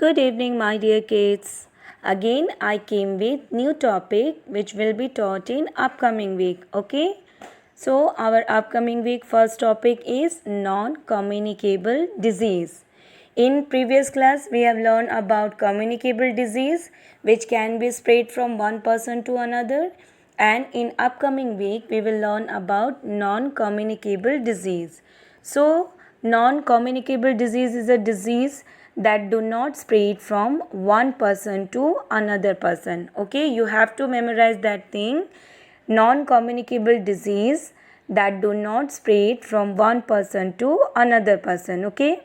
Good evening, my dear kids. Again, I came with new topic which will be taught in upcoming week. Okay. So our upcoming week first topic is non-communicable disease. In previous class, we have learned about communicable disease which can be spread from one person to another. And in upcoming week, we will learn about non-communicable disease. So non-communicable disease is a disease that do not spread from one person to another person. Okay, you have to memorize that thing. Non-communicable disease that do not spread from one person to another person. Okay,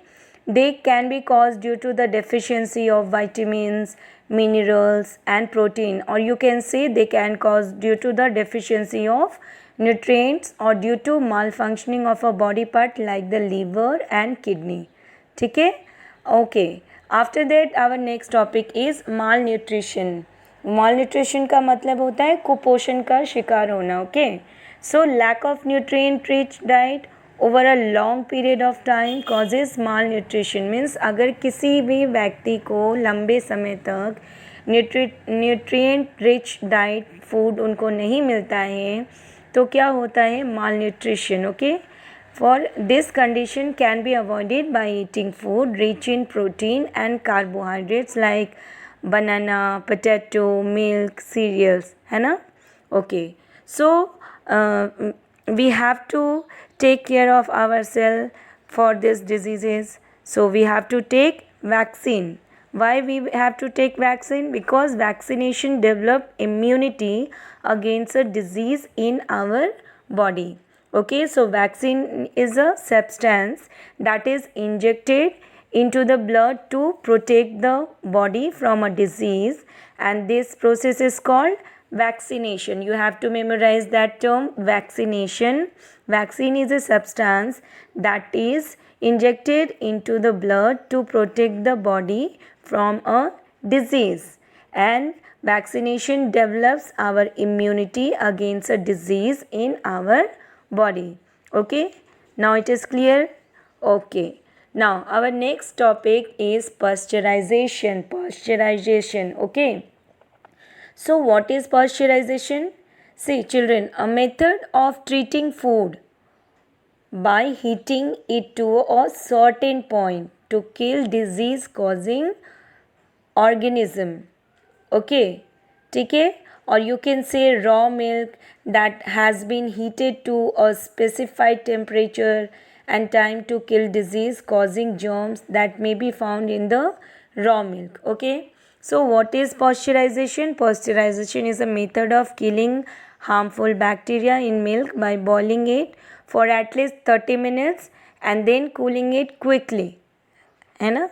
they can be caused due to the deficiency of vitamins, minerals and protein, or you can say they can cause due to the deficiency of nutrients or due to malfunctioning of a body part like the liver and kidney. ठीक है? Okay. After that our next topic is malnutrition. Malnutrition का मतलब होता है कुपोषण का शिकार होना. Okay. So lack of nutrient rich diet over a long period of time causes malnutrition. Means अगर किसी भी व्यक्ति को लंबे समय तक न्यूट्रिएंट रिच डाइट फूड उनको नहीं मिलता है तो क्या होता है? malnutrition. Okay. For this condition can be avoided by eating food rich in protein and carbohydrates like banana, potato, milk, cereals. है ना? Okay. So we have to take care of ourselves for these diseases. So we have to take vaccine. Why we have to take vaccine? Because vaccination develop immunity against a disease in our body. Okay, so vaccine is a substance that is injected into the blood to protect the body from a disease, and this process is called vaccination. You have to memorize that term, vaccination. Vaccine is a substance that is injected into the blood to protect the body from a disease, and vaccination develops our immunity against a disease in our body. Okay, now it is clear. Okay, now our next topic is pasteurization. Okay, so what is pasteurization? See children, a method of treating food by heating it to a certain point to kill disease causing organism. Okay, ठीक है. Or you can say raw milk that has been heated to a specified temperature and time to kill disease causing germs that may be found in the raw milk. Okay, so what is pasteurization? Pasteurization is a method of killing harmful bacteria in milk by boiling it for at least 30 minutes and then cooling it quickly. है ना?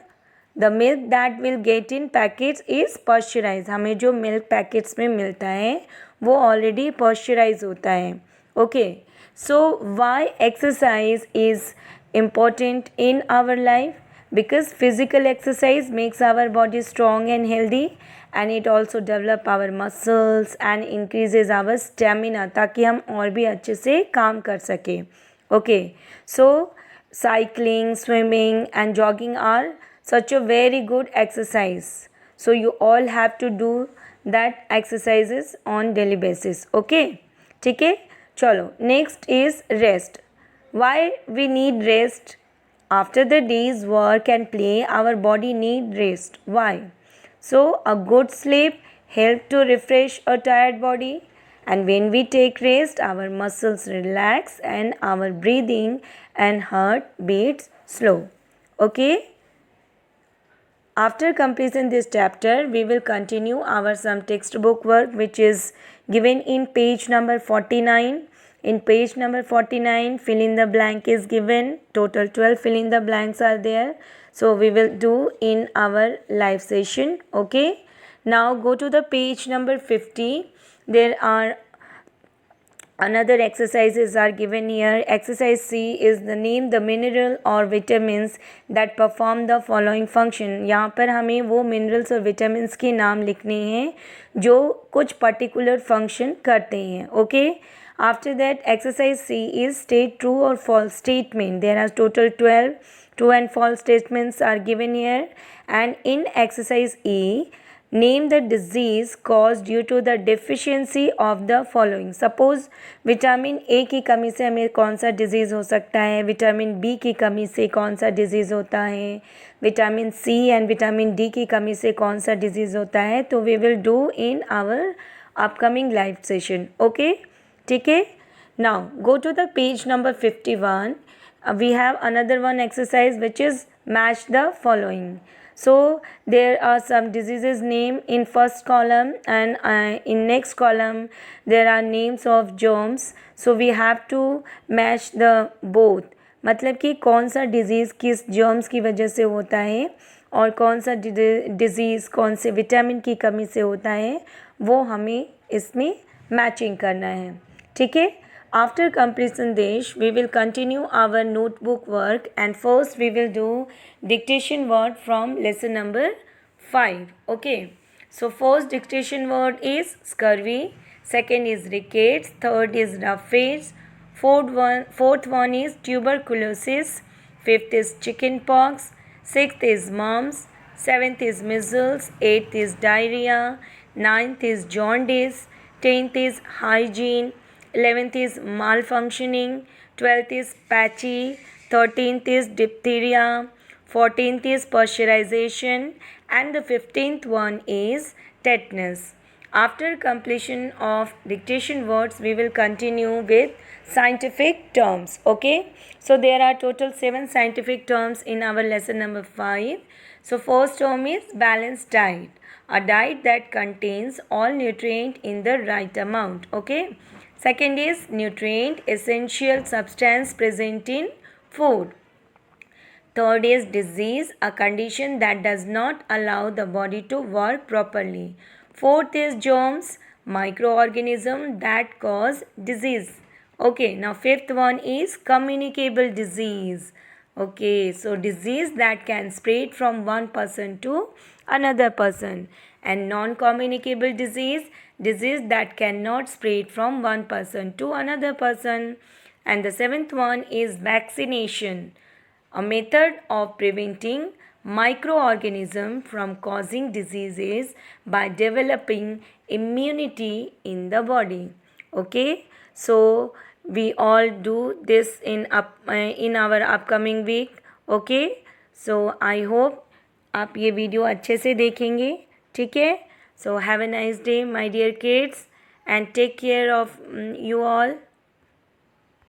The milk that will get in packets is pasteurized. हमें जो milk packets में मिलता है वो already pasteurized होता है. Okay, so why exercise is important in our life? Because physical exercise makes our body strong and healthy, and it also develop our muscles and increases our stamina ताकि हम और भी अच्छे से काम कर सकें. Okay, so cycling, swimming and jogging are such a very good exercise. So you all have to do that exercises on daily basis. Okay, ठीक है. चलो, next is rest. Why we need rest? After the day's work and play, our body need rest. Why? So a good sleep help to refresh a tired body, and when we take rest our muscles relax and our breathing and heart beats slow. Okay, after completing this chapter we will continue our some textbook work which is given in page number 49. In page number 49 fill in the blank is given. Total 12 fill in the blanks are there, so we will do in our live session. Okay, now go to the page number 50. There are another exercises are given here. Exercise C is the name the mineral or vitamins that perform the following function. यहाँ पर हमें वो minerals और vitamins के नाम लिखने हैं जो कुछ particular function करते हैं. Okay, after that exercise C is state true or false statement. There are total 12. True and false statements are given here. And in exercise E, name the disease caused due to the deficiency of the following. Suppose vitamin A की कमी से हमें कौन सा disease हो सकता है, vitamin B की कमी से कौन सा डिजीज़ होता है, vitamin C and vitamin D की कमी से कौन सा डिजीज़ होता है. तो we will do in our upcoming live session. Okay, ठीक है. Now go to the page number 51. We have another one exercise which is match the following. So there are some diseases name in first column, and in next column there are names of germs. So we have to match the both. मतलब कि कौन सा disease किस germs की वजह से होता है और कौन सा डिज़ीज़ कौन से विटामिन की कमी से होता है, वो हमें इसमें मैचिंग करना है. ठीक है. After completion this, we will continue our notebook work, and first we will do dictation word from lesson number 5. Okay. So first dictation word is scurvy, second is rickets, third is roughage, fourth one is tuberculosis, fifth is chickenpox, sixth is mumps, seventh is measles, eighth is diarrhea, ninth is jaundice, 10th is hygiene, 11th is malfunctioning, 12th is patchy, 13th is diphtheria, 14th is pasteurization, and the 15th one is tetanus. After completion of dictation words, we will continue with scientific terms. Okay, so there are total 7 scientific terms in our lesson number 5. So first term is balanced diet, a diet that contains all nutrient in the right amount. Okay. Second is nutrient, essential substance present in food. Third is disease, a condition that does not allow the body to work properly. Fourth is germs, microorganisms that cause disease. Okay, now fifth one is communicable disease. Okay, so disease that can spread from one person to another person. And non-communicable disease that cannot spread from one person to another person. And the seventh one is vaccination, a method of preventing microorganisms from causing diseases by developing immunity in the body. Okay, so we all do this in our upcoming week. Okay, so I hope आप ये video अच्छे से देखेंगे. ठीक है. So have a nice day, my dear kids, and take care of you all.